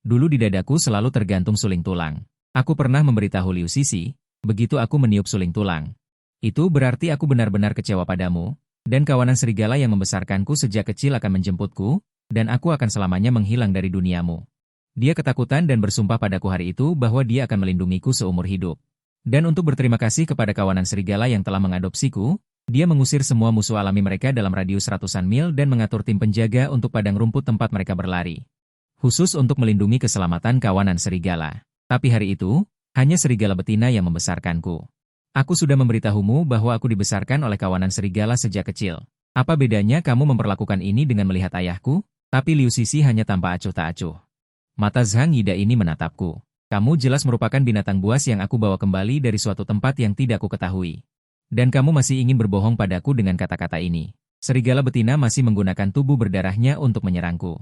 Dulu di dadaku selalu tergantung suling tulang. Aku pernah memberitahu Liu Sisi, begitu aku meniup suling tulang. Itu berarti aku benar-benar kecewa padamu, dan kawanan serigala yang membesarkanku sejak kecil akan menjemputku, dan aku akan selamanya menghilang dari duniamu. Dia ketakutan dan bersumpah padaku hari itu bahwa dia akan melindungiku seumur hidup. Dan untuk berterima kasih kepada kawanan serigala yang telah mengadopsiku, dia mengusir semua musuh alami mereka dalam radius ratusan mil dan mengatur tim penjaga untuk padang rumput tempat mereka berlari. Khusus untuk melindungi keselamatan kawanan serigala. Tapi hari itu, hanya serigala betina yang membesarkanku. Aku sudah memberitahumu bahwa aku dibesarkan oleh kawanan serigala sejak kecil. Apa bedanya kamu memperlakukan ini dengan melihat ayahku? Tapi Liu Sisi hanya tanpa acuh tak acuh. Mata Zhang Yida ini menatapku. Kamu jelas merupakan binatang buas yang aku bawa kembali dari suatu tempat yang tidak aku ketahui. Dan kamu masih ingin berbohong padaku dengan kata-kata ini. Serigala betina masih menggunakan tubuh berdarahnya untuk menyerangku.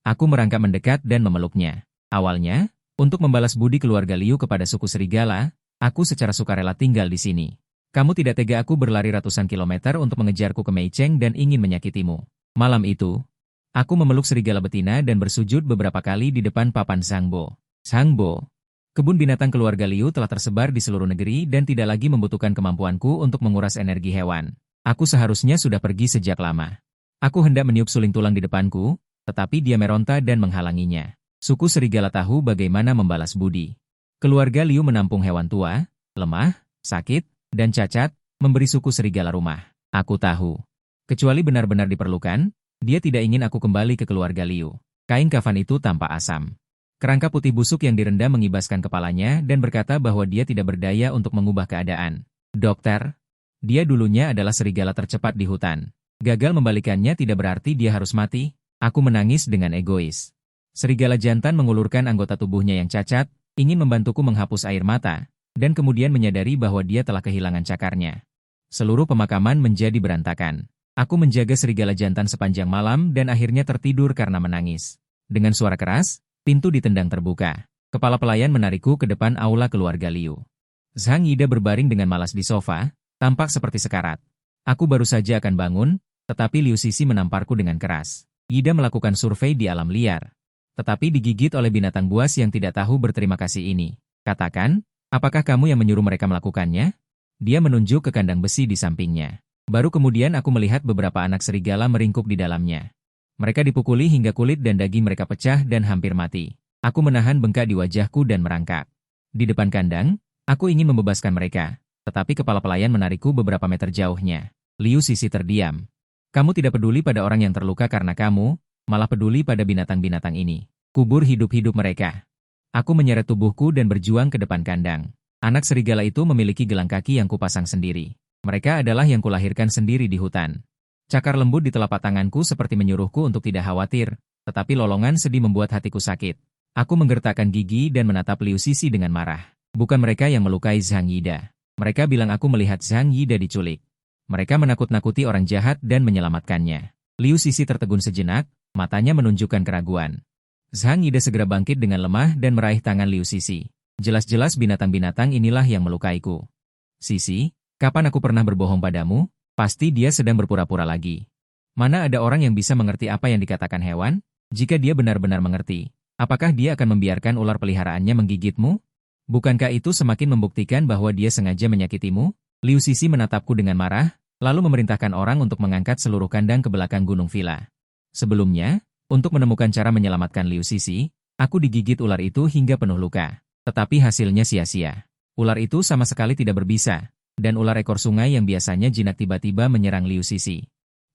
Aku merangkak mendekat dan memeluknya. Awalnya, untuk membalas budi keluarga Liu kepada suku serigala, aku secara sukarela tinggal di sini. Kamu tidak tega aku berlari ratusan kilometer untuk mengejarku ke Meicheng dan ingin menyakitimu. Malam itu, aku memeluk serigala betina dan bersujud beberapa kali di depan papan Zhangbo. Zhangbo. Kebun binatang keluarga Liu telah tersebar di seluruh negeri dan tidak lagi membutuhkan kemampuanku untuk menguras energi hewan. Aku seharusnya sudah pergi sejak lama. Aku hendak meniup suling tulang di depanku, tetapi dia meronta dan menghalanginya. Suku serigala tahu bagaimana membalas budi. Keluarga Liu menampung hewan tua, lemah, sakit, dan cacat, memberi suku serigala rumah. Aku tahu. Kecuali benar-benar diperlukan, dia tidak ingin aku kembali ke keluarga Liu. Kain kafan itu tampak asam. Kerangka putih busuk yang direndam mengibaskan kepalanya dan berkata bahwa dia tidak berdaya untuk mengubah keadaan. Dokter, dia dulunya adalah serigala tercepat di hutan. Gagal membalikannya tidak berarti dia harus mati. Aku menangis dengan egois. Serigala jantan mengulurkan anggota tubuhnya yang cacat, ingin membantuku menghapus air mata, dan kemudian menyadari bahwa dia telah kehilangan cakarnya. Seluruh pemakaman menjadi berantakan. Aku menjaga serigala jantan sepanjang malam dan akhirnya tertidur karena menangis. Dengan suara keras, pintu ditendang terbuka. Kepala pelayan menarikku ke depan aula keluarga Liu. Zhang Yida berbaring dengan malas di sofa, tampak seperti sekarat. Aku baru saja akan bangun, tetapi Liu Sisi menamparku dengan keras. Yida melakukan survei di alam liar. Tetapi digigit oleh binatang buas yang tidak tahu berterima kasih ini. Katakan, apakah kamu yang menyuruh mereka melakukannya? Dia menunjuk ke kandang besi di sampingnya. Baru kemudian aku melihat beberapa anak serigala meringkuk di dalamnya. Mereka dipukuli hingga kulit dan daging mereka pecah dan hampir mati. Aku menahan bengkak di wajahku dan merangkak. Di depan kandang, aku ingin membebaskan mereka, tetapi kepala pelayan menarikku beberapa meter jauhnya. Liu Sisi terdiam. Kamu tidak peduli pada orang yang terluka karena kamu, malah peduli pada binatang-binatang ini. Kubur hidup-hidup mereka. Aku menyeret tubuhku dan berjuang ke depan kandang. Anak serigala itu memiliki gelang kaki yang kupasang sendiri. Mereka adalah yang kulahirkan sendiri di hutan. Cakar lembut di telapak tanganku seperti menyuruhku untuk tidak khawatir, tetapi lolongan sedih membuat hatiku sakit. Aku menggertakkan gigi dan menatap Liu Sisi dengan marah. Bukan mereka yang melukai Zhang Yida. Mereka bilang aku melihat Zhang Yida diculik. Mereka menakut-nakuti orang jahat dan menyelamatkannya. Liu Sisi tertegun sejenak, matanya menunjukkan keraguan. Zhang Yida segera bangkit dengan lemah dan meraih tangan Liu Sisi. Jelas-jelas binatang-binatang inilah yang melukaiku. Sisi, kapan aku pernah berbohong padamu? Pasti dia sedang berpura-pura lagi. Mana ada orang yang bisa mengerti apa yang dikatakan hewan? Jika dia benar-benar mengerti, apakah dia akan membiarkan ular peliharaannya menggigitmu? Bukankah itu semakin membuktikan bahwa dia sengaja menyakitimu? Liu Sisi menatapku dengan marah, lalu memerintahkan orang untuk mengangkat seluruh kandang ke belakang gunung villa. Sebelumnya, untuk menemukan cara menyelamatkan Liu Sisi, aku digigit ular itu hingga penuh luka. Tetapi hasilnya sia-sia. Ular itu sama sekali tidak berbisa. Dan ular ekor sungai yang biasanya jinak tiba-tiba menyerang Liu Sisi.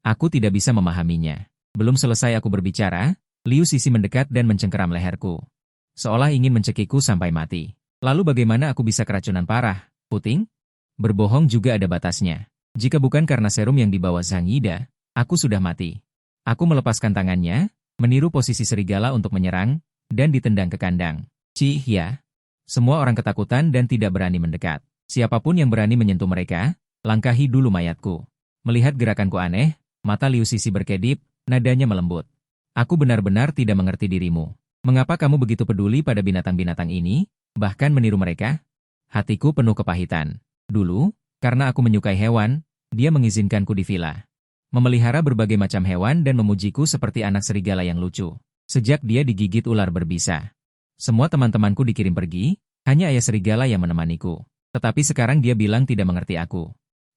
Aku tidak bisa memahaminya. Belum selesai aku berbicara, Liu Sisi mendekat dan mencengkeram leherku. Seolah ingin mencekikku sampai mati. Lalu bagaimana aku bisa keracunan parah, Puting? Berbohong juga ada batasnya. Jika bukan karena serum yang dibawa Zhang Yida, aku sudah mati. Aku melepaskan tangannya, meniru posisi serigala untuk menyerang, dan ditendang ke kandang. Cih ya. Semua orang ketakutan dan tidak berani mendekat. Siapapun yang berani menyentuh mereka, langkahi dulu mayatku. Melihat gerakanku aneh, mata Liu Sisi berkedip, nadanya melembut. Aku benar-benar tidak mengerti dirimu. Mengapa kamu begitu peduli pada binatang-binatang ini, bahkan meniru mereka? Hatiku penuh kepahitan. Dulu, karena aku menyukai hewan, dia mengizinkanku di villa. Memelihara berbagai macam hewan dan memujiku seperti anak serigala yang lucu. Sejak dia digigit ular berbisa. Semua teman-temanku dikirim pergi, hanya ayah serigala yang menemaniku. Tetapi sekarang dia bilang tidak mengerti aku.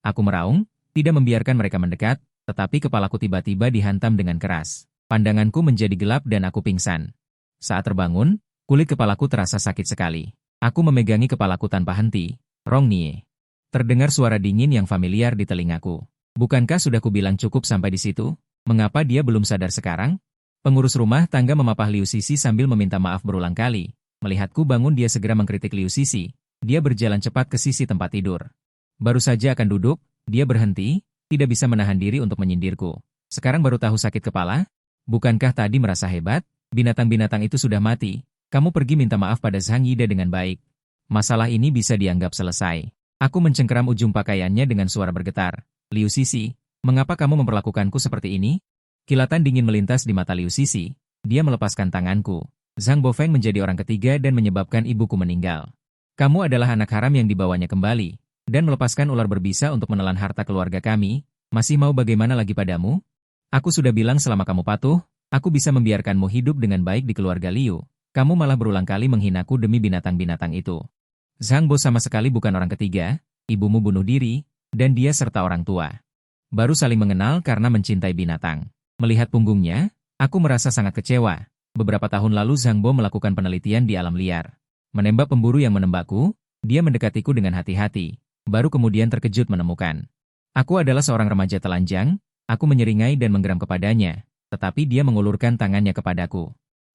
Aku meraung, tidak membiarkan mereka mendekat, tetapi kepalaku tiba-tiba dihantam dengan keras. Pandanganku menjadi gelap dan aku pingsan. Saat terbangun, kulit kepalaku terasa sakit sekali. Aku memegangi kepalaku tanpa henti. Rong Nie. Terdengar suara dingin yang familiar di telingaku. Bukankah sudah kubilang cukup sampai di situ? Mengapa dia belum sadar sekarang? Pengurus rumah tangga memapah Liu Sisi sambil meminta maaf berulang kali. Melihatku bangun dia segera mengkritik Liu Sisi. Dia berjalan cepat ke sisi tempat tidur. Baru saja akan duduk, dia berhenti, tidak bisa menahan diri untuk menyindirku. Sekarang baru tahu sakit kepala? Bukankah tadi merasa hebat? Binatang-binatang itu sudah mati. Kamu pergi minta maaf pada Zhang Yide dengan baik. Masalah ini bisa dianggap selesai. Aku mencengkeram ujung pakaiannya dengan suara bergetar. Liu Sisi, mengapa kamu memperlakukanku seperti ini? Kilatan dingin melintas di mata Liu Sisi. Dia melepaskan tanganku. Zhang Bofeng menjadi orang ketiga dan menyebabkan ibuku meninggal. Kamu adalah anak haram yang dibawanya kembali, dan melepaskan ular berbisa untuk menelan harta keluarga kami. Masih mau bagaimana lagi padamu? Aku sudah bilang selama kamu patuh, aku bisa membiarkanmu hidup dengan baik di keluarga Liu. Kamu malah berulang kali menghinaku demi binatang-binatang itu. Zhang Bo sama sekali bukan orang ketiga, ibumu bunuh diri, dan dia serta orang tua. Baru saling mengenal karena mencintai binatang. Melihat punggungnya, aku merasa sangat kecewa. Beberapa tahun lalu Zhang Bo melakukan penelitian di alam liar. Menembak pemburu yang menembakku, dia mendekatiku dengan hati-hati. Baru kemudian terkejut menemukan. Aku adalah seorang remaja telanjang, aku menyeringai dan menggeram kepadanya, tetapi dia mengulurkan tangannya kepadaku.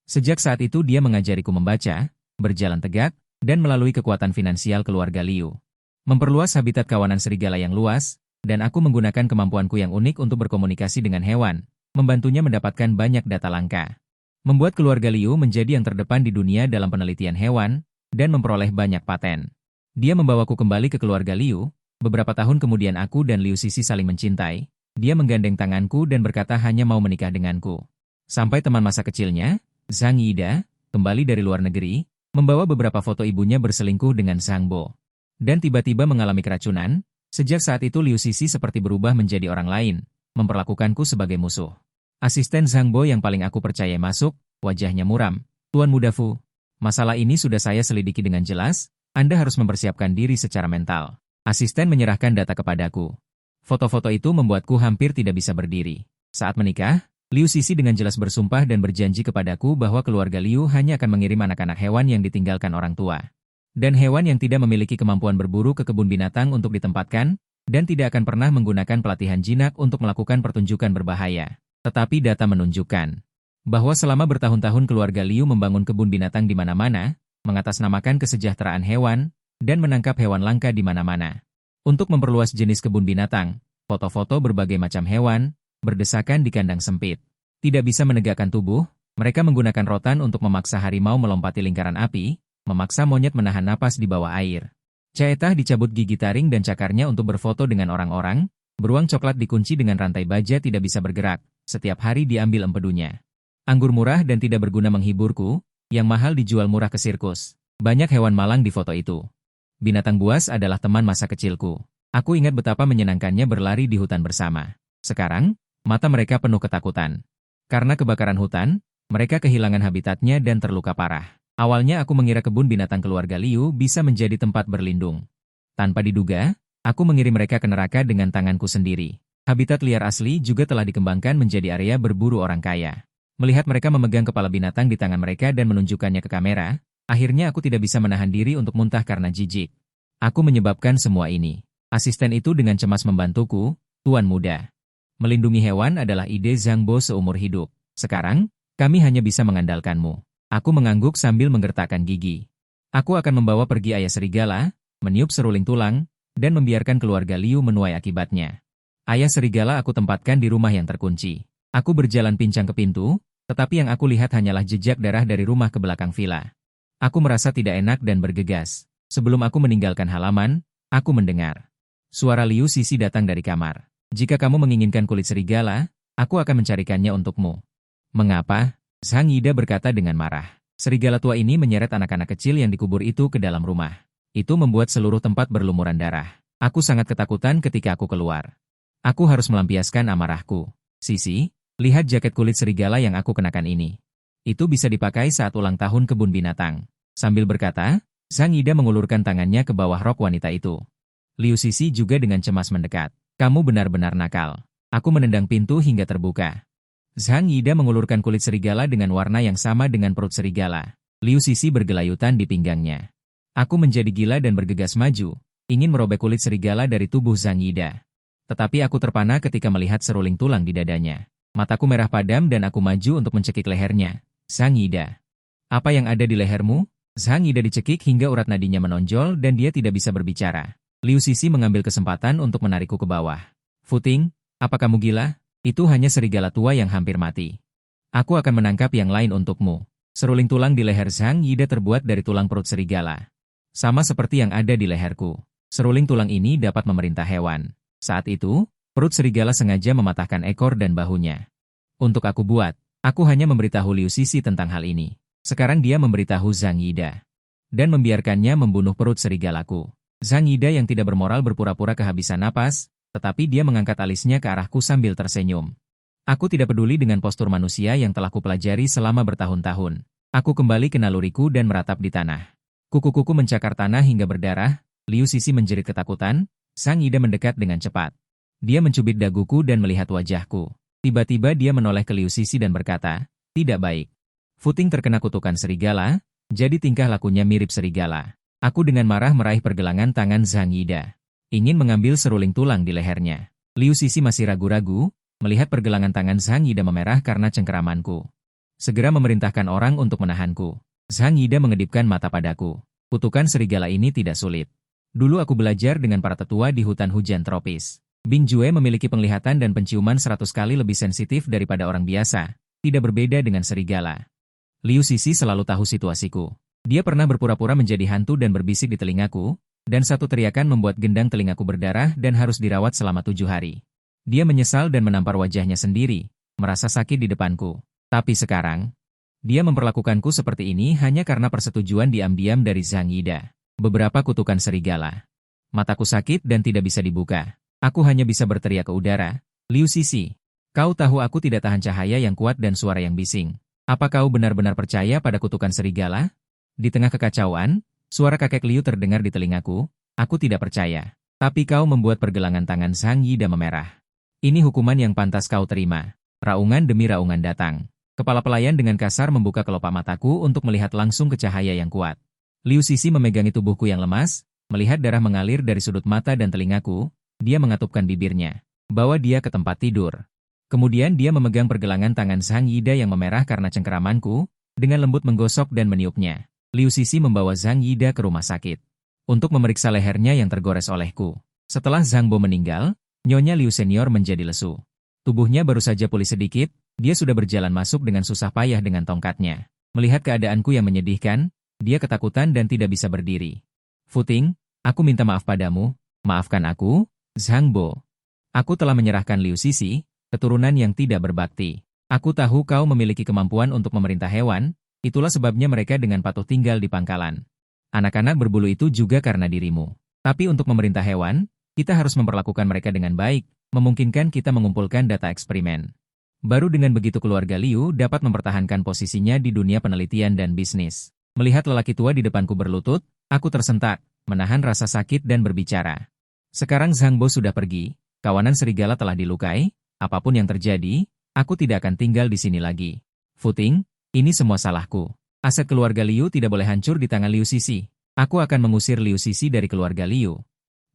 Sejak saat itu dia mengajariku membaca, berjalan tegak, dan melalui kekuatan finansial keluarga Liu. Memperluas habitat kawanan serigala yang luas, dan aku menggunakan kemampuanku yang unik untuk berkomunikasi dengan hewan, membantunya mendapatkan banyak data langka. Membuat keluarga Liu menjadi yang terdepan di dunia dalam penelitian hewan, dan memperoleh banyak paten. Dia membawaku kembali ke keluarga Liu, beberapa tahun kemudian aku dan Liu Sisi saling mencintai, dia menggandeng tanganku dan berkata hanya mau menikah denganku. Sampai teman masa kecilnya, Zhang Yide, kembali dari luar negeri, membawa beberapa foto ibunya berselingkuh dengan Zhang Bo. Dan tiba-tiba mengalami keracunan, sejak saat itu Liu Sisi seperti berubah menjadi orang lain, memperlakukanku sebagai musuh. Asisten Zhang Bo yang paling aku percaya masuk, wajahnya muram. Tuan Muda Fu, masalah ini sudah saya selidiki dengan jelas, Anda harus mempersiapkan diri secara mental. Asisten menyerahkan data kepadaku. Foto-foto itu membuatku hampir tidak bisa berdiri. Saat menikah, Liu Sisi dengan jelas bersumpah dan berjanji kepadaku bahwa keluarga Liu hanya akan mengirim anak-anak hewan yang ditinggalkan orang tua. Dan hewan yang tidak memiliki kemampuan berburu ke kebun binatang untuk ditempatkan, dan tidak akan pernah menggunakan pelatihan jinak untuk melakukan pertunjukan berbahaya. Tetapi data menunjukkan bahwa selama bertahun-tahun keluarga Liu membangun kebun binatang di mana-mana, mengatasnamakan kesejahteraan hewan, dan menangkap hewan langka di mana-mana. Untuk memperluas jenis kebun binatang, foto-foto berbagai macam hewan, berdesakan di kandang sempit. Tidak bisa menegakkan tubuh, mereka menggunakan rotan untuk memaksa harimau melompati lingkaran api, memaksa monyet menahan napas di bawah air. Caetah dicabut gigi taring dan cakarnya untuk berfoto dengan orang-orang, beruang coklat dikunci dengan rantai baja tidak bisa bergerak, setiap hari diambil empedunya. Anggur murah dan tidak berguna menghiburku, yang mahal dijual murah ke sirkus. Banyak hewan malang di foto itu. Binatang buas adalah teman masa kecilku. Aku ingat betapa menyenangkannya berlari di hutan bersama. Sekarang, mata mereka penuh ketakutan. Karena kebakaran hutan, mereka kehilangan habitatnya dan terluka parah. Awalnya aku mengira kebun binatang keluarga Liu bisa menjadi tempat berlindung. Tanpa diduga, aku mengirim mereka ke neraka dengan tanganku sendiri. Habitat liar asli juga telah dikembangkan menjadi area berburu orang kaya. Melihat mereka memegang kepala binatang di tangan mereka dan menunjukkannya ke kamera, akhirnya aku tidak bisa menahan diri untuk muntah karena jijik. Aku menyebabkan semua ini. Asisten itu dengan cemas membantuku, Tuan Muda. Melindungi hewan adalah ide Zhang Bo seumur hidup. Sekarang, kami hanya bisa mengandalkanmu. Aku mengangguk sambil menggertakkan gigi. Aku akan membawa pergi ayah serigala, meniup seruling tulang, dan membiarkan keluarga Liu menuai akibatnya. Ayah serigala aku tempatkan di rumah yang terkunci. Aku berjalan pincang ke pintu, tetapi yang aku lihat hanyalah jejak darah dari rumah ke belakang villa. Aku merasa tidak enak dan bergegas. Sebelum aku meninggalkan halaman, aku mendengar suara Liu Sisi datang dari kamar. Jika kamu menginginkan kulit serigala, aku akan mencarikannya untukmu. Mengapa? Zhang Yide berkata dengan marah. Serigala tua ini menyeret anak-anak kecil yang dikubur itu ke dalam rumah. Itu membuat seluruh tempat berlumuran darah. Aku sangat ketakutan ketika aku keluar. Aku harus melampiaskan amarahku. Sisi, lihat jaket kulit serigala yang aku kenakan ini. Itu bisa dipakai saat ulang tahun kebun binatang. Sambil berkata, Zhang Yida mengulurkan tangannya ke bawah rok wanita itu. Liu Sisi juga dengan cemas mendekat. Kamu benar-benar nakal. Aku menendang pintu hingga terbuka. Zhang Yida mengulurkan kulit serigala dengan warna yang sama dengan perut serigala. Liu Sisi bergelayutan di pinggangnya. Aku menjadi gila dan bergegas maju, ingin merobek kulit serigala dari tubuh Zhang Yida. Tetapi aku terpana ketika melihat seruling tulang di dadanya. Mataku merah padam dan aku maju untuk mencekik lehernya. Zhang Yida. Apa yang ada di lehermu? Zhang Yida dicekik hingga urat nadinya menonjol dan dia tidak bisa berbicara. Liu Sisi mengambil kesempatan untuk menarikku ke bawah. Futing, apa kamu gila? Itu hanya serigala tua yang hampir mati. Aku akan menangkap yang lain untukmu. Seruling tulang di leher Zhang Yida terbuat dari tulang perut serigala. Sama seperti yang ada di leherku. Seruling tulang ini dapat memerintah hewan. Saat itu, perut serigala sengaja mematahkan ekor dan bahunya. Untuk aku buat, aku hanya memberitahu Liu Sisi tentang hal ini. Sekarang dia memberitahu Zhang Yida. Dan membiarkannya membunuh perut serigalaku. Zhang Yida yang tidak bermoral berpura-pura kehabisan napas, tetapi dia mengangkat alisnya ke arahku sambil tersenyum. Aku tidak peduli dengan postur manusia yang telah kupelajari selama bertahun-tahun. Aku kembali ke naluriku dan meratap di tanah. Kuku-kuku mencakar tanah hingga berdarah. Liu Sisi menjerit ketakutan. Zhang Yida mendekat dengan cepat. Dia mencubit daguku dan melihat wajahku. Tiba-tiba dia menoleh ke Liu Sisi dan berkata, tidak baik. Futing terkena kutukan serigala, jadi tingkah lakunya mirip serigala. Aku dengan marah meraih pergelangan tangan Zhang Yida. Ingin mengambil seruling tulang di lehernya. Liu Sisi masih ragu-ragu, melihat pergelangan tangan Zhang Yida memerah karena cengkeramanku. Segera memerintahkan orang untuk menahanku. Zhang Yida mengedipkan mata padaku. Kutukan serigala ini tidak sulit. Dulu aku belajar dengan para tetua di hutan hujan tropis. Bing Jue memiliki penglihatan dan penciuman 100 kali lebih sensitif daripada orang biasa. Tidak berbeda dengan serigala. Liu Sisi selalu tahu situasiku. Dia pernah berpura-pura menjadi hantu dan berbisik di telingaku, dan satu teriakan membuat gendang telingaku berdarah dan harus dirawat selama 7 hari. Dia menyesal dan menampar wajahnya sendiri, merasa sakit di depanku. Tapi sekarang, dia memperlakukanku seperti ini hanya karena persetujuan diam-diam dari Zhang Yida. Beberapa kutukan serigala. Mataku sakit dan tidak bisa dibuka. Aku hanya bisa berteriak ke udara. Liu Sisi, kau tahu aku tidak tahan cahaya yang kuat dan suara yang bising. Apa kau benar-benar percaya pada kutukan serigala? Di tengah kekacauan, suara kakek Liu terdengar di telingaku. Aku tidak percaya. Tapi kau membuat pergelangan tangan Zhang Yida memerah. Ini hukuman yang pantas kau terima. Raungan demi raungan datang. Kepala pelayan dengan kasar membuka kelopak mataku untuk melihat langsung ke cahaya yang kuat. Liu Sisi memegangi tubuhku yang lemas, melihat darah mengalir dari sudut mata dan telingaku, dia mengatupkan bibirnya. Bawa dia ke tempat tidur. Kemudian dia memegang pergelangan tangan Zhang Yida yang memerah karena cengkeramanku, dengan lembut menggosok dan meniupnya. Liu Sisi membawa Zhang Yida ke rumah sakit. Untuk memeriksa lehernya yang tergores olehku. Setelah Zhang Bo meninggal, Nyonya Liu Senior menjadi lesu. Tubuhnya baru saja pulih sedikit, dia sudah berjalan masuk dengan susah payah dengan tongkatnya. Melihat keadaanku yang menyedihkan, dia ketakutan dan tidak bisa berdiri. Futing, aku minta maaf padamu, maafkan aku, Zhang Bo. Aku telah menyerahkan Liu Sisi, keturunan yang tidak berbakti. Aku tahu kau memiliki kemampuan untuk memerintah hewan, itulah sebabnya mereka dengan patuh tinggal di pangkalan. Anak-anak berbulu itu juga karena dirimu. Tapi untuk memerintah hewan, kita harus memperlakukan mereka dengan baik, memungkinkan kita mengumpulkan data eksperimen. Baru dengan begitu keluarga Liu dapat mempertahankan posisinya di dunia penelitian dan bisnis. Melihat lelaki tua di depanku berlutut, aku tersentak, menahan rasa sakit dan berbicara. Sekarang Zhang Bo sudah pergi, kawanan serigala telah dilukai, apapun yang terjadi, aku tidak akan tinggal di sini lagi. Futing, ini semua salahku. Aset keluarga Liu tidak boleh hancur di tangan Liu Sisi. Aku akan mengusir Liu Sisi dari keluarga Liu.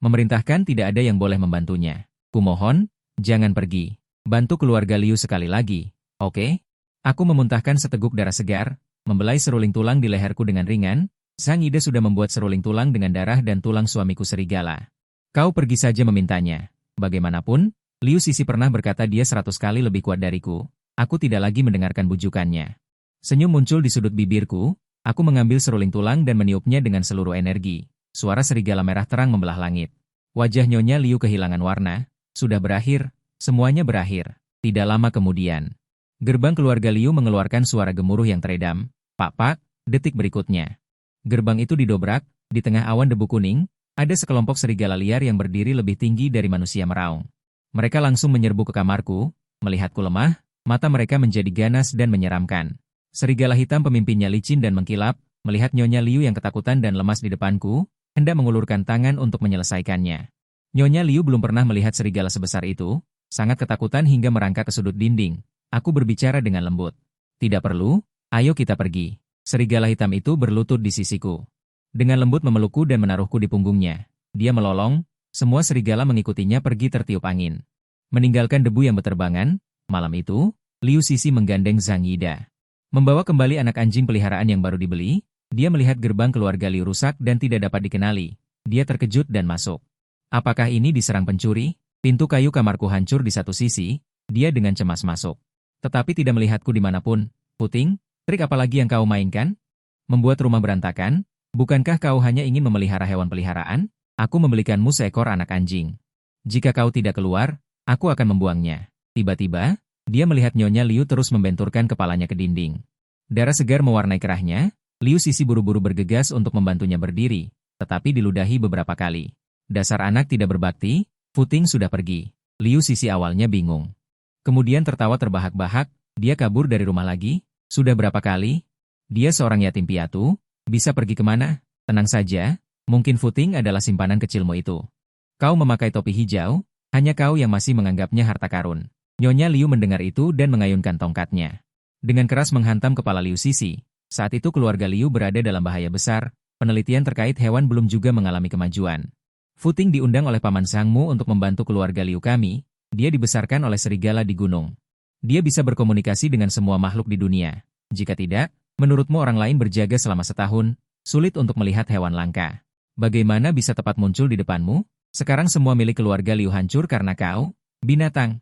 Memerintahkan tidak ada yang boleh membantunya. Kumohon, jangan pergi. Bantu keluarga Liu sekali lagi, oke? Aku memuntahkan seteguk darah segar, membelai seruling tulang di leherku dengan ringan. Zhang Yida sudah membuat seruling tulang dengan darah dan tulang suamiku serigala. Kau pergi saja memintanya. Bagaimanapun, Liu Sisi pernah berkata dia 100 kali lebih kuat dariku. Aku tidak lagi mendengarkan bujukannya. Senyum muncul di sudut bibirku. Aku mengambil seruling tulang dan meniupnya dengan seluruh energi. Suara serigala merah terang membelah langit. Wajah Nyonya Liu kehilangan warna. Sudah berakhir, semuanya berakhir. Tidak lama kemudian, gerbang keluarga Liu mengeluarkan suara gemuruh yang teredam. Pak, detik berikutnya. Gerbang itu didobrak, di tengah awan debu kuning, ada sekelompok serigala liar yang berdiri lebih tinggi dari manusia meraung. Mereka langsung menyerbu ke kamarku, melihatku lemah, mata mereka menjadi ganas dan menyeramkan. Serigala hitam pemimpinnya licin dan mengkilap, melihat Nyonya Liu yang ketakutan dan lemas di depanku, hendak mengulurkan tangan untuk menyelesaikannya. Nyonya Liu belum pernah melihat serigala sebesar itu, sangat ketakutan hingga merangkak ke sudut dinding. Aku berbicara dengan lembut. Tidak perlu, ayo kita pergi. Serigala hitam itu berlutut di sisiku. Dengan lembut memelukku dan menaruhku di punggungnya. Dia melolong, semua serigala mengikutinya pergi tertiup angin. Meninggalkan debu yang berterbangan, malam itu, Liu Sisi menggandeng Zhang Yida. Membawa kembali anak anjing peliharaan yang baru dibeli, dia melihat gerbang keluarga Liu rusak dan tidak dapat dikenali. Dia terkejut dan masuk. Apakah ini diserang pencuri? Pintu kayu kamarku hancur di satu sisi, dia dengan cemas masuk. Tetapi tidak melihatku dimanapun. Puting, trik apa lagi yang kau mainkan? Membuat rumah berantakan? Bukankah kau hanya ingin memelihara hewan peliharaan? Aku membelikanmu seekor anak anjing. Jika kau tidak keluar, aku akan membuangnya. Tiba-tiba, dia melihat Nyonya Liu terus membenturkan kepalanya ke dinding. Darah segar mewarnai kerahnya, Liu Sisi buru-buru bergegas untuk membantunya berdiri, tetapi diludahi beberapa kali. Dasar anak tidak berbakti, Futing sudah pergi. Liu Sisi awalnya bingung. Kemudian tertawa terbahak-bahak, dia kabur dari rumah lagi. Sudah berapa kali? Dia seorang yatim piatu, bisa pergi kemana? Tenang saja, mungkin Futing adalah simpanan kecilmu itu. Kau memakai topi hijau, hanya kau yang masih menganggapnya harta karun. Nyonya Liu mendengar itu dan mengayunkan tongkatnya. Dengan keras menghantam kepala Liu Sisi. Saat itu keluarga Liu berada dalam bahaya besar, penelitian terkait hewan belum juga mengalami kemajuan. Futing diundang oleh paman sangmu untuk membantu keluarga Liu kami, dia dibesarkan oleh serigala di gunung. Dia bisa berkomunikasi dengan semua makhluk di dunia. Jika tidak, menurutmu orang lain berjaga selama setahun, sulit untuk melihat hewan langka. Bagaimana bisa tepat muncul di depanmu? Sekarang semua milik keluarga Liu hancur karena kau, binatang.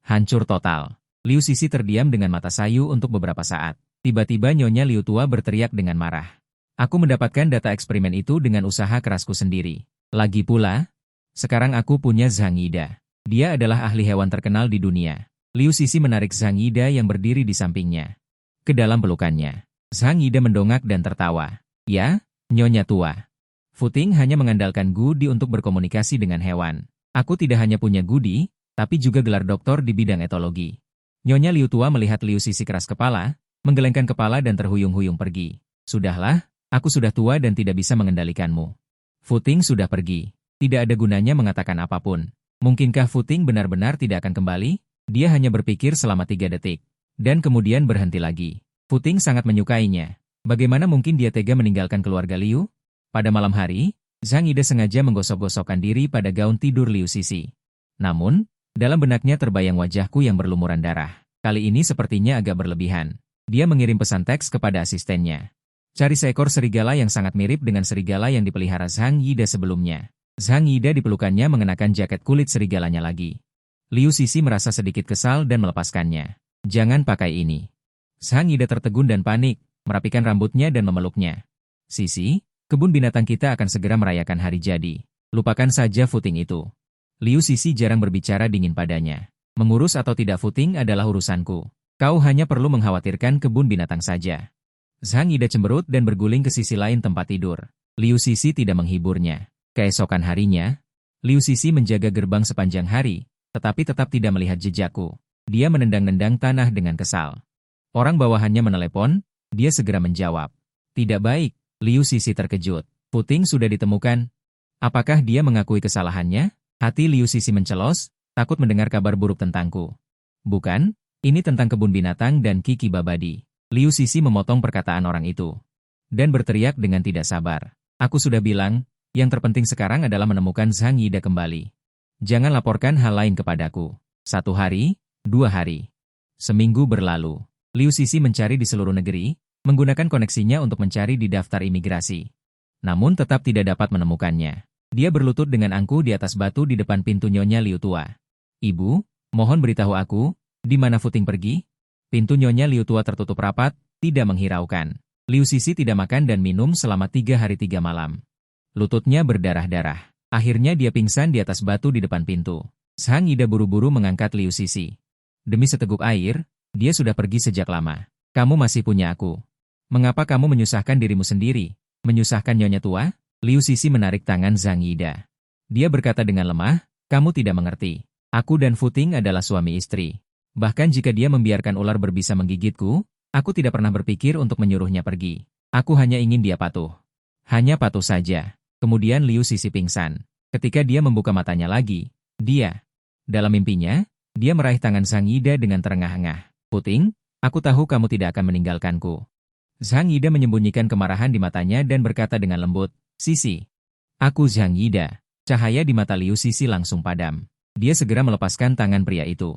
Hancur total. Liu Sisi terdiam dengan mata sayu untuk beberapa saat. Tiba-tiba Nyonya Liu tua berteriak dengan marah. Aku mendapatkan data eksperimen itu dengan usaha kerasku sendiri. Lagi pula, sekarang aku punya Zhang Yida. Dia adalah ahli hewan terkenal di dunia. Liu Sisi menarik Zhang Yida yang berdiri di sampingnya ke dalam pelukannya. Zhang Yida mendongak dan tertawa. Ya, Nyonya tua. Futing hanya mengandalkan Gudi untuk berkomunikasi dengan hewan. Aku tidak hanya punya Gudi, tapi juga gelar doktor di bidang etologi. Nyonya Liu tua melihat Liu Sisi keras kepala, menggelengkan kepala dan terhuyung-huyung pergi. Sudahlah, aku sudah tua dan tidak bisa mengendalikanmu. Futing sudah pergi. Tidak ada gunanya mengatakan apapun. Mungkinkah Futing benar-benar tidak akan kembali? Dia hanya berpikir selama 3 detik. Dan kemudian berhenti lagi. Futing sangat menyukainya. Bagaimana mungkin dia tega meninggalkan keluarga Liu? Pada malam hari, Zhang Yida sengaja menggosok-gosokkan diri pada gaun tidur Liu Sisi. Namun, dalam benaknya terbayang wajahku yang berlumuran darah. Kali ini sepertinya agak berlebihan. Dia mengirim pesan teks kepada asistennya. Cari seekor serigala yang sangat mirip dengan serigala yang dipelihara Zhang Yida sebelumnya. Zhang Yida dipelukannya mengenakan jaket kulit serigalanya lagi. Liu Sisi merasa sedikit kesal dan melepaskannya. Jangan pakai ini. Zhang Yida tertegun dan panik, merapikan rambutnya dan memeluknya. Sisi, kebun binatang kita akan segera merayakan hari jadi. Lupakan saja Futing itu. Liu Sisi jarang berbicara dingin padanya. Mengurus atau tidak Futing adalah urusanku. Kau hanya perlu mengkhawatirkan kebun binatang saja. Zhang Yida cemberut dan berguling ke sisi lain tempat tidur. Liu Sisi tidak menghiburnya. Keesokan harinya, Liu Sisi menjaga gerbang sepanjang hari, tetapi tetap tidak melihat jejakku. Dia menendang-nendang tanah dengan kesal. Orang bawahannya menelepon, dia segera menjawab. Tidak baik, Liu Sisi terkejut. Futing sudah ditemukan. Apakah dia mengakui kesalahannya? Hati Liu Sisi mencelos, takut mendengar kabar buruk tentangku. Bukan, ini tentang kebun binatang dan Kiki Babadi. Liu Sisi memotong perkataan orang itu. Dan berteriak dengan tidak sabar. Aku sudah bilang, yang terpenting sekarang adalah menemukan Zhang Yida kembali. Jangan laporkan hal lain kepadaku. 1 hari, 2 hari. Seminggu berlalu. Liu Sisi mencari di seluruh negeri, menggunakan koneksinya untuk mencari di daftar imigrasi. Namun tetap tidak dapat menemukannya. Dia berlutut dengan angkuh di atas batu di depan pintu Nyonya Liu tua. Ibu, mohon beritahu aku, di mana Futing pergi? Pintu Nyonya Liu tua tertutup rapat, tidak menghiraukan. Liu Sisi tidak makan dan minum selama 3 hari 3 malam. Lututnya berdarah-darah. Akhirnya dia pingsan di atas batu di depan pintu. Zhang Yida buru-buru mengangkat Liu Sisi. Demi seteguk air, dia sudah pergi sejak lama. Kamu masih punya aku. Mengapa kamu menyusahkan dirimu sendiri? Menyusahkan Nyonya tua? Liu Sisi menarik tangan Zhang Yida. Dia berkata dengan lemah, kamu tidak mengerti. Aku dan Futing adalah suami istri. Bahkan jika dia membiarkan ular berbisa menggigitku, Aku tidak pernah berpikir untuk menyuruhnya pergi. Aku hanya ingin dia patuh. Hanya patuh saja. Kemudian Liu Sisi pingsan. Ketika dia membuka matanya lagi, dalam mimpinya, dia meraih tangan Zhang Yida dengan terengah-engah. Puting, aku tahu kamu tidak akan meninggalkanku. Zhang Yida menyembunyikan kemarahan di matanya dan berkata dengan lembut, Sisi. Aku Zhang Yida. Cahaya di mata Liu Sisi langsung padam. Dia segera melepaskan tangan pria itu.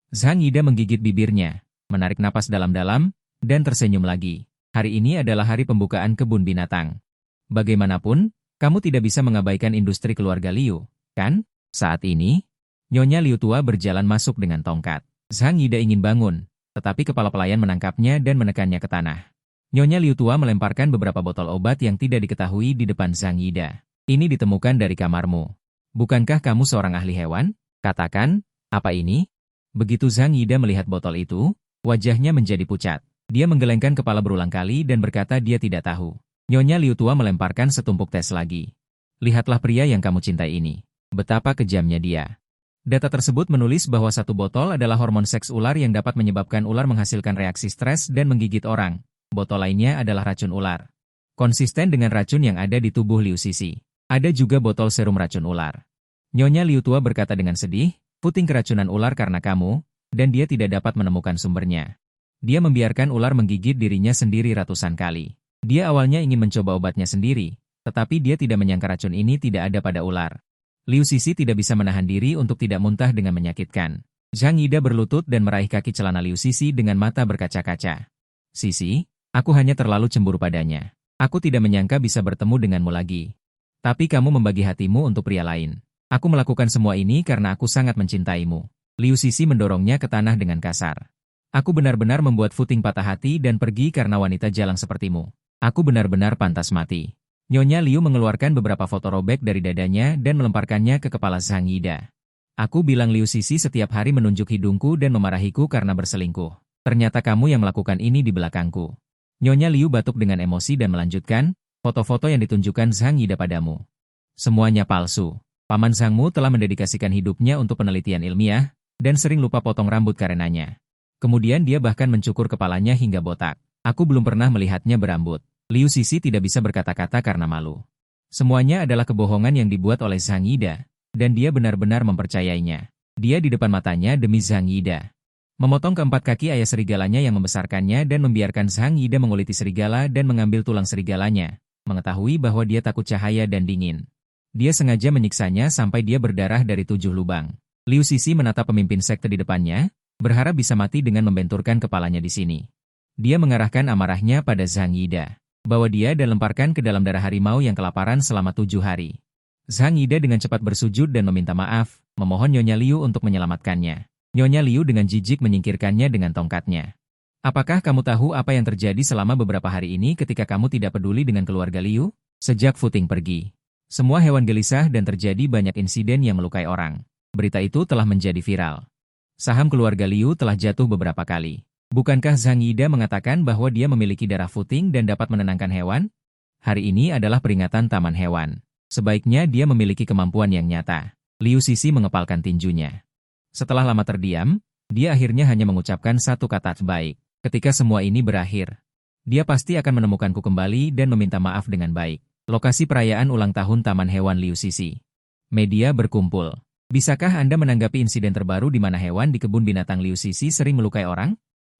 Zhang Yida menggigit bibirnya, menarik napas dalam-dalam, dan tersenyum lagi. Hari ini adalah hari pembukaan kebun binatang. Bagaimanapun, kamu tidak bisa mengabaikan industri keluarga Liu, kan? Saat ini, Nyonya Liu tua berjalan masuk dengan tongkat. Zhang Yida ingin bangun, tetapi kepala pelayan menangkapnya dan menekannya ke tanah. Nyonya Liu tua melemparkan beberapa botol obat yang tidak diketahui di depan Zhang Yida. Ini ditemukan dari kamarmu. Bukankah kamu seorang ahli hewan? Katakan, apa ini? Begitu Zhang Yida melihat botol itu, wajahnya menjadi pucat. Dia menggelengkan kepala berulang kali dan berkata dia tidak tahu. Nyonya Liu tua melemparkan setumpuk tes lagi. Lihatlah pria yang kamu cintai ini. Betapa kejamnya dia. Data tersebut menulis bahwa satu botol adalah hormon seks ular yang dapat menyebabkan ular menghasilkan reaksi stres dan menggigit orang. Botol lainnya adalah racun ular. Konsisten dengan racun yang ada di tubuh Liu Sisi. Ada juga botol serum racun ular. Nyonya Liu tua berkata dengan sedih, Puting keracunan ular karena kamu, dan dia tidak dapat menemukan sumbernya. Dia membiarkan ular menggigit dirinya sendiri ratusan kali. Dia awalnya ingin mencoba obatnya sendiri, tetapi dia tidak menyangka racun ini tidak ada pada ular. Liu Sisi tidak bisa menahan diri untuk tidak muntah dengan menyakitkan. Zhang Yida berlutut dan meraih kaki celana Liu Sisi dengan mata berkaca-kaca. Sisi, aku hanya terlalu cemburu padanya. Aku tidak menyangka bisa bertemu denganmu lagi. Tapi kamu membagi hatimu untuk pria lain. Aku melakukan semua ini karena aku sangat mencintaimu. Liu Sisi mendorongnya ke tanah dengan kasar. Aku benar-benar membuat Puting patah hati dan pergi karena wanita jalang sepertimu. Aku benar-benar pantas mati. Nyonya Liu mengeluarkan beberapa foto robek dari dadanya dan melemparkannya ke kepala Zhang Yida. Aku bilang Liu Sisi setiap hari menunjuk hidungku dan memarahiku karena berselingkuh. Ternyata kamu yang melakukan ini di belakangku. Nyonya Liu batuk dengan emosi dan melanjutkan, foto-foto yang ditunjukkan Zhang Yida padamu. Semuanya palsu. Paman Zhangmu telah mendedikasikan hidupnya untuk penelitian ilmiah, dan sering lupa potong rambut karenanya. Kemudian dia bahkan mencukur kepalanya hingga botak. Aku belum pernah melihatnya berambut. Liu Sisi tidak bisa berkata-kata karena malu. Semuanya adalah kebohongan yang dibuat oleh Zhang Yida, dan dia benar-benar mempercayainya. Dia di depan matanya demi Zhang Yida. Memotong keempat kaki ayah serigalanya yang membesarkannya dan membiarkan Zhang Yida menguliti serigala dan mengambil tulang serigalanya, mengetahui bahwa dia takut cahaya dan dingin. Dia sengaja menyiksanya sampai dia berdarah dari 7 lubang. Liu Sisi menatap pemimpin sekte di depannya, berharap bisa mati dengan membenturkan kepalanya di sini. Dia mengarahkan amarahnya pada Zhang Yida. Bawa dia dan lemparkan ke dalam darah harimau yang kelaparan selama 7 hari. Zhang Yida dengan cepat bersujud dan meminta maaf, memohon Nyonya Liu untuk menyelamatkannya. Nyonya Liu dengan jijik menyingkirkannya dengan tongkatnya. Apakah kamu tahu apa yang terjadi selama beberapa hari ini ketika kamu tidak peduli dengan keluarga Liu? Sejak Puting pergi, semua hewan gelisah dan terjadi banyak insiden yang melukai orang. Berita itu telah menjadi viral. Saham keluarga Liu telah jatuh beberapa kali. Bukankah Zhang Yida mengatakan bahwa dia memiliki darah Puting dan dapat menenangkan hewan? Hari ini adalah peringatan Taman Hewan. Sebaiknya dia memiliki kemampuan yang nyata. Liu Sisi mengepalkan tinjunya. Setelah lama terdiam, dia akhirnya hanya mengucapkan satu kata baik. Ketika semua ini berakhir, dia pasti akan menemukanku kembali dan meminta maaf dengan baik. Lokasi perayaan ulang tahun Taman Hewan Liu Sisi. Media berkumpul. Bisakah Anda menanggapi insiden terbaru di mana hewan di kebun binatang Liu Sisi sering melukai orang?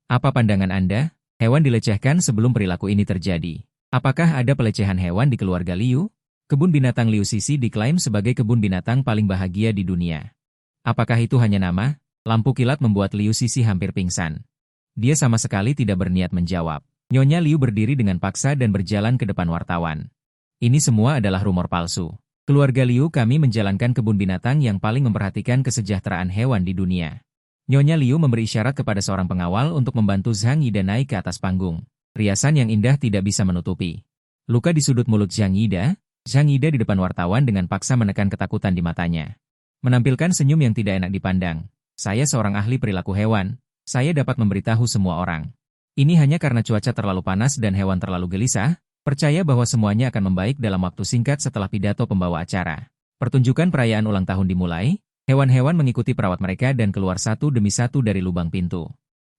Apa pandangan Anda? Hewan dilecehkan sebelum perilaku ini terjadi. Apakah ada pelecehan hewan di keluarga Liu? Kebun binatang Liu Sisi diklaim sebagai kebun binatang paling bahagia di dunia. Apakah itu hanya nama? Lampu kilat membuat Liu Sisi hampir pingsan. Dia sama sekali tidak berniat menjawab. Nyonya Liu berdiri dengan paksa dan berjalan ke depan wartawan. Ini semua adalah rumor palsu. Keluarga Liu kami menjalankan kebun binatang yang paling memperhatikan kesejahteraan hewan di dunia. Nyonya Liu memberi isyarat kepada seorang pengawal untuk membantu Zhang Yida naik ke atas panggung. Riasan yang indah tidak bisa menutupi luka di sudut mulut Zhang Yida di depan wartawan dengan paksa menekan ketakutan di matanya. Menampilkan senyum yang tidak enak dipandang. Saya seorang ahli perilaku hewan. Saya dapat memberitahu semua orang. Ini hanya karena cuaca terlalu panas dan hewan terlalu gelisah. Percaya bahwa semuanya akan membaik dalam waktu singkat setelah pidato pembawa acara. Pertunjukan perayaan ulang tahun dimulai, hewan-hewan mengikuti perawat mereka dan keluar satu demi satu dari lubang pintu.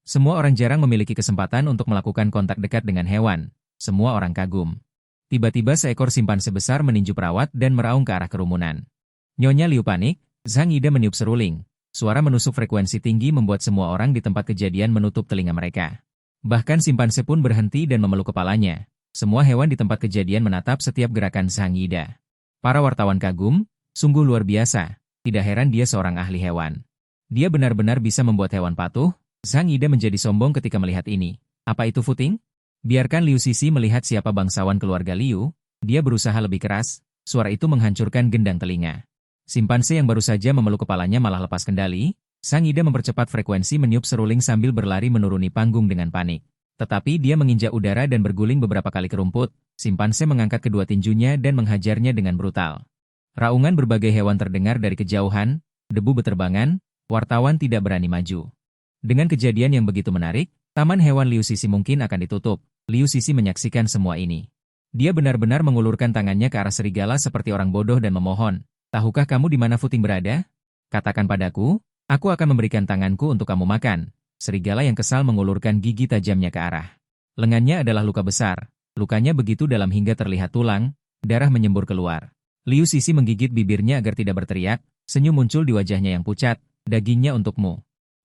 Semua orang jarang memiliki kesempatan untuk melakukan kontak dekat dengan hewan. Semua orang kagum. Tiba-tiba seekor simpanse besar meninju perawat dan meraung ke arah kerumunan. Nyonya Liu panik, Zhang Yide meniup seruling. Suara menusuk frekuensi tinggi membuat semua orang di tempat kejadian menutup telinga mereka. Bahkan simpanse pun berhenti dan memeluk kepalanya. Semua hewan di tempat kejadian menatap setiap gerakan Zhang Yide. Para wartawan kagum, sungguh luar biasa. Tidak heran dia seorang ahli hewan. Dia benar-benar bisa membuat hewan patuh. Zhang Yide menjadi sombong ketika melihat ini. Apa itu footing? Biarkan Liu Sisi melihat siapa bangsawan keluarga Liu. Dia berusaha lebih keras. Suara itu menghancurkan gendang telinga. Simpanse yang baru saja memeluk kepalanya malah lepas kendali. Zhang Yide mempercepat frekuensi meniup seruling sambil berlari menuruni panggung dengan panik. Tetapi dia menginjak udara dan berguling beberapa kali ke rumput. Simpanse mengangkat kedua tinjunya dan menghajarnya dengan brutal. Raungan berbagai hewan terdengar dari kejauhan. Debu beterbangan. Wartawan tidak berani maju. Dengan kejadian yang begitu menarik, taman hewan Liu Sisi mungkin akan ditutup. Liu Sisi menyaksikan semua ini. Dia benar-benar mengulurkan tangannya ke arah serigala seperti orang bodoh dan memohon. Tahukah kamu di mana Footing berada? Katakan padaku, aku akan memberikan tanganku untuk kamu makan. Serigala yang kesal mengulurkan gigi tajamnya ke arah. Lengannya adalah luka besar. Lukanya begitu dalam hingga terlihat tulang, darah menyembur keluar. Liu Sisi menggigit bibirnya agar tidak berteriak, senyum muncul di wajahnya yang pucat, dagingnya untukmu.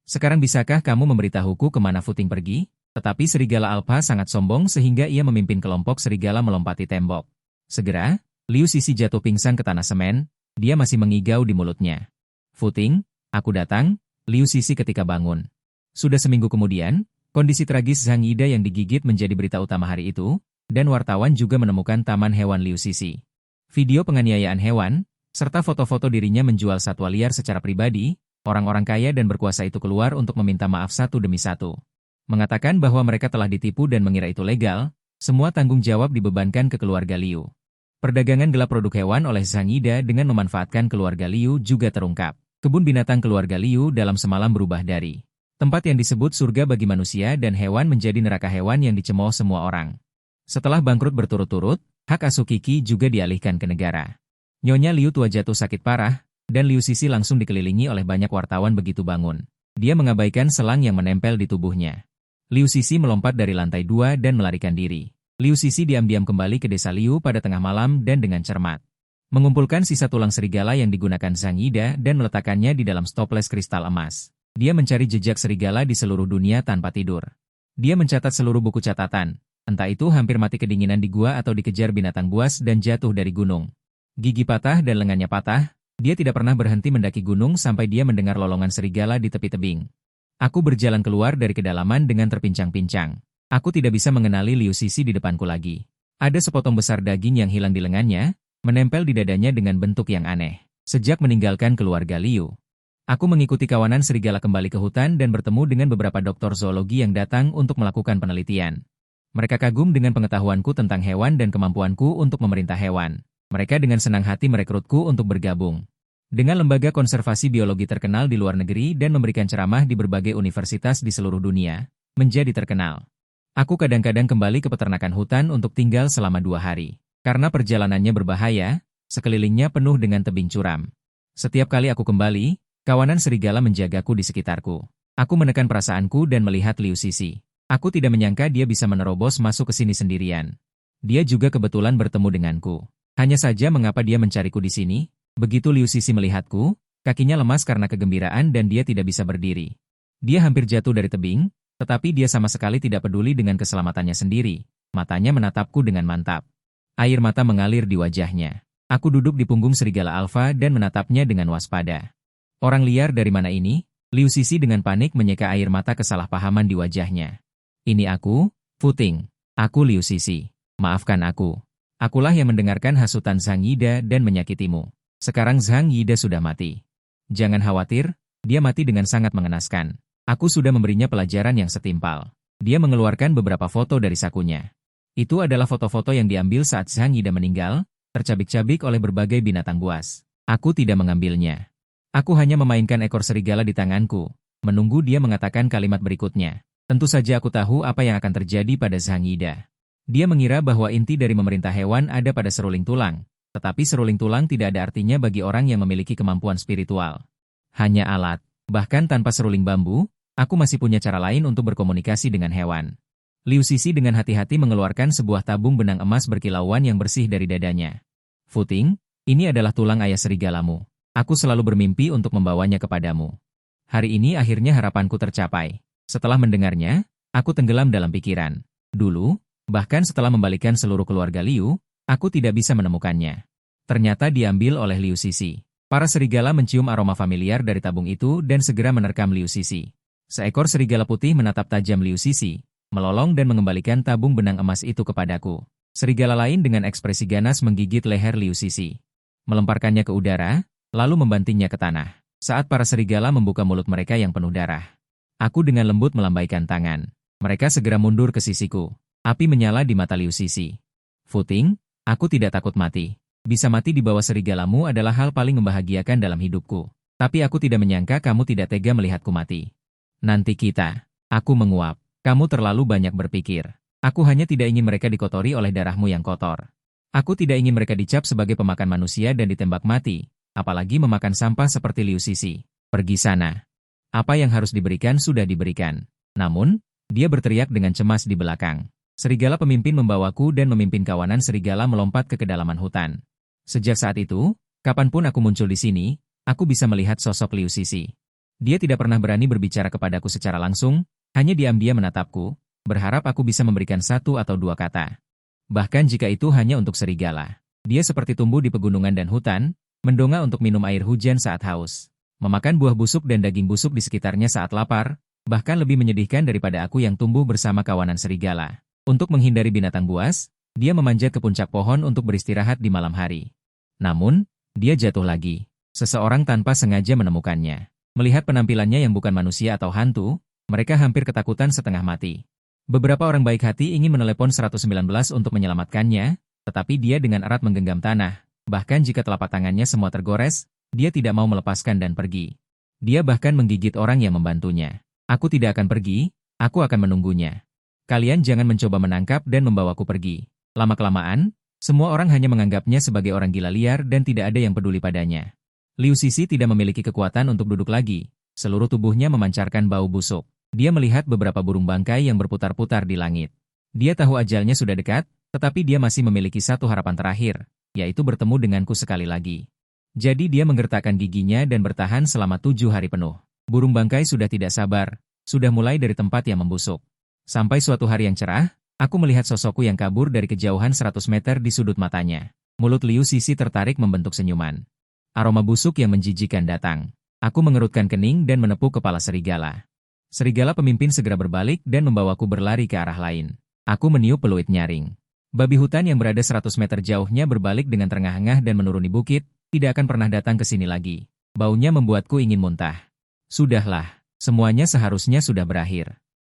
Sekarang bisakah kamu memberitahuku kemana Footing pergi? Tetapi serigala alfa sangat sombong sehingga ia memimpin kelompok serigala melompati tembok. Segera, Liu Sisi jatuh pingsan ke tanah semen, dia masih mengigau di mulutnya. Footing, aku datang, Liu Sisi ketika bangun. Sudah seminggu kemudian, kondisi tragis Zhang Yide yang digigit menjadi berita utama hari itu, dan wartawan juga menemukan taman hewan Liu Sisi. Video penganiayaan hewan, serta foto-foto dirinya menjual satwa liar secara pribadi. Orang-orang kaya dan berkuasa itu keluar untuk meminta maaf satu demi satu. Mengatakan bahwa mereka telah ditipu dan mengira itu legal, semua tanggung jawab dibebankan ke keluarga Liu. Perdagangan gelap produk hewan oleh Zhang Yide dengan memanfaatkan keluarga Liu juga terungkap. Kebun binatang keluarga Liu dalam semalam berubah dari tempat yang disebut surga bagi manusia dan hewan menjadi neraka hewan yang dicemooh semua orang. Setelah bangkrut berturut-turut, hak asuh Qixi juga dialihkan ke negara. Nyonya Liu tua jatuh sakit parah, dan Liu Sisi langsung dikelilingi oleh banyak wartawan begitu bangun. Dia mengabaikan selang yang menempel di tubuhnya. Liu Sisi melompat dari lantai 2 dan melarikan diri. Liu Sisi diam-diam kembali ke desa Liu pada tengah malam dan dengan cermat mengumpulkan sisa tulang serigala yang digunakan Zhang Yide dan meletakkannya di dalam stoples kristal emas. Dia mencari jejak serigala di seluruh dunia tanpa tidur. Dia mencatat seluruh buku catatan. Entah itu hampir mati kedinginan di gua atau dikejar binatang buas dan jatuh dari gunung. Gigi patah dan lengannya patah. Dia tidak pernah berhenti mendaki gunung sampai dia mendengar lolongan serigala di tepi tebing. Aku berjalan keluar dari kedalaman dengan terpincang-pincang. Aku tidak bisa mengenali Liu Sisi di depanku lagi. Ada sepotong besar daging yang hilang di lengannya, menempel di dadanya dengan bentuk yang aneh. Sejak meninggalkan keluarga Liu, aku mengikuti kawanan serigala kembali ke hutan dan bertemu dengan beberapa dokter zoologi yang datang untuk melakukan penelitian. Mereka kagum dengan pengetahuanku tentang hewan dan kemampuanku untuk memerintah hewan. Mereka dengan senang hati merekrutku untuk bergabung dengan lembaga konservasi biologi terkenal di luar negeri dan memberikan ceramah di berbagai universitas di seluruh dunia, menjadi terkenal. Aku kadang-kadang kembali ke peternakan hutan untuk tinggal selama 2 hari. Karena perjalanannya berbahaya, sekelilingnya penuh dengan tebing curam. Setiap kali aku kembali, kawanan serigala menjagaku di sekitarku. Aku menekan perasaanku dan melihat Liu Sisi. Aku tidak menyangka dia bisa menerobos masuk ke sini sendirian. Dia juga kebetulan bertemu denganku. Hanya saja mengapa dia mencariku di sini? Begitu Liu Sisi melihatku, kakinya lemas karena kegembiraan dan dia tidak bisa berdiri. Dia hampir jatuh dari tebing, tetapi dia sama sekali tidak peduli dengan keselamatannya sendiri. Matanya menatapku dengan mantap. Air mata mengalir di wajahnya. Aku duduk di punggung serigala alfa dan menatapnya dengan waspada. Orang liar dari mana ini? Liu Sisi dengan panik menyeka air mata kesalahpahaman di wajahnya. Ini aku, Footing. Aku Liu Sisi. Maafkan aku. Akulah yang mendengarkan hasutan Zhang Yide dan menyakitimu. Sekarang Zhang Yide sudah mati. Jangan khawatir, dia mati dengan sangat mengenaskan. Aku sudah memberinya pelajaran yang setimpal. Dia mengeluarkan beberapa foto dari sakunya. Itu adalah foto-foto yang diambil saat Zhang Yide meninggal, tercabik-cabik oleh berbagai binatang buas. Aku tidak mengambilnya. Aku hanya memainkan ekor serigala di tanganku, menunggu dia mengatakan kalimat berikutnya. Tentu saja aku tahu apa yang akan terjadi pada Zhang Yide. Dia mengira bahwa inti dari memerintah hewan ada pada seruling tulang, tetapi seruling tulang tidak ada artinya bagi orang yang memiliki kemampuan spiritual. Hanya alat. Bahkan tanpa seruling bambu, Aku masih punya cara lain untuk berkomunikasi dengan hewan. Liu Sisi dengan hati-hati mengeluarkan sebuah tabung benang emas berkilauan yang bersih dari dadanya. Futing, ini adalah tulang ayah serigalamu. Aku selalu bermimpi untuk membawanya kepadamu. Hari ini akhirnya harapanku tercapai. Setelah mendengarnya, aku tenggelam dalam pikiran. Dulu, bahkan setelah membalikan seluruh keluarga Liu, aku tidak bisa menemukannya. Ternyata diambil oleh Liu Sisi. Para serigala mencium aroma familiar dari tabung itu dan segera menerkam Liu Sisi. Seekor serigala putih menatap tajam Liu Sisi, melolong dan mengembalikan tabung benang emas itu kepadaku. Serigala lain dengan ekspresi ganas menggigit leher Liu Sisi. Melemparkannya ke udara, lalu membantingnya ke tanah. Saat para serigala membuka mulut mereka yang penuh darah. Aku dengan lembut melambaikan tangan. Mereka segera mundur ke sisiku. Api menyala di mata Liu Sisi. Futing, aku tidak takut mati. Bisa mati di bawah serigalamu adalah hal paling membahagiakan dalam hidupku. Tapi aku tidak menyangka kamu tidak tega melihatku mati. Nanti kita. Aku menguap. Kamu terlalu banyak berpikir. Aku hanya tidak ingin mereka dikotori oleh darahmu yang kotor. Aku tidak ingin mereka dicap sebagai pemakan manusia dan ditembak mati, apalagi memakan sampah seperti Liu Sisi. Pergi sana. Apa yang harus diberikan sudah diberikan. Namun, dia berteriak dengan cemas di belakang. Serigala pemimpin membawaku dan memimpin kawanan serigala melompat ke kedalaman hutan. Sejak saat itu, kapanpun aku muncul di sini, aku bisa melihat sosok Liu Sisi. Dia tidak pernah berani berbicara kepadaku secara langsung, hanya diam-diam menatapku, berharap aku bisa memberikan satu atau dua kata. Bahkan jika itu hanya untuk serigala. Dia seperti tumbuh di pegunungan dan hutan, mendongak untuk minum air hujan saat haus. Memakan buah busuk dan daging busuk di sekitarnya saat lapar, bahkan lebih menyedihkan daripada aku yang tumbuh bersama kawanan serigala. Untuk menghindari binatang buas, dia memanjat ke puncak pohon untuk beristirahat di malam hari. Namun, dia jatuh lagi. Seseorang tanpa sengaja menemukannya. Melihat penampilannya yang bukan manusia atau hantu, mereka hampir ketakutan setengah mati. Beberapa orang baik hati ingin menelepon 119 untuk menyelamatkannya, tetapi dia dengan erat menggenggam tanah. Bahkan jika telapak tangannya semua tergores, dia tidak mau melepaskan dan pergi. Dia bahkan menggigit orang yang membantunya. Aku tidak akan pergi, aku akan menunggunya. Kalian jangan mencoba menangkap dan membawaku pergi. Lama-kelamaan, semua orang hanya menganggapnya sebagai orang gila liar dan tidak ada yang peduli padanya. Liu Sisi tidak memiliki kekuatan untuk duduk lagi. Seluruh tubuhnya memancarkan bau busuk. Dia melihat beberapa burung bangkai yang berputar-putar di langit. Dia tahu ajalnya sudah dekat, tetapi dia masih memiliki satu harapan terakhir, yaitu bertemu denganku sekali lagi. Jadi dia menggertakkan giginya dan bertahan selama 7 hari penuh. Burung bangkai sudah tidak sabar, sudah mulai dari tempat yang membusuk. Sampai suatu hari yang cerah, aku melihat sosokku yang kabur dari kejauhan 100 meter di sudut matanya. Mulut Liu Sisi tertarik membentuk senyuman. Aroma busuk yang menjijikan datang. Aku mengerutkan kening dan menepuk kepala serigala. Serigala pemimpin segera berbalik dan membawaku berlari ke arah lain. Aku meniup peluit nyaring. Babi hutan yang berada 100 meter jauhnya berbalik dengan terengah-engah dan menuruni bukit, tidak akan pernah datang ke sini lagi. Baunya membuatku ingin muntah. Sudahlah, semuanya seharusnya sudah berakhir.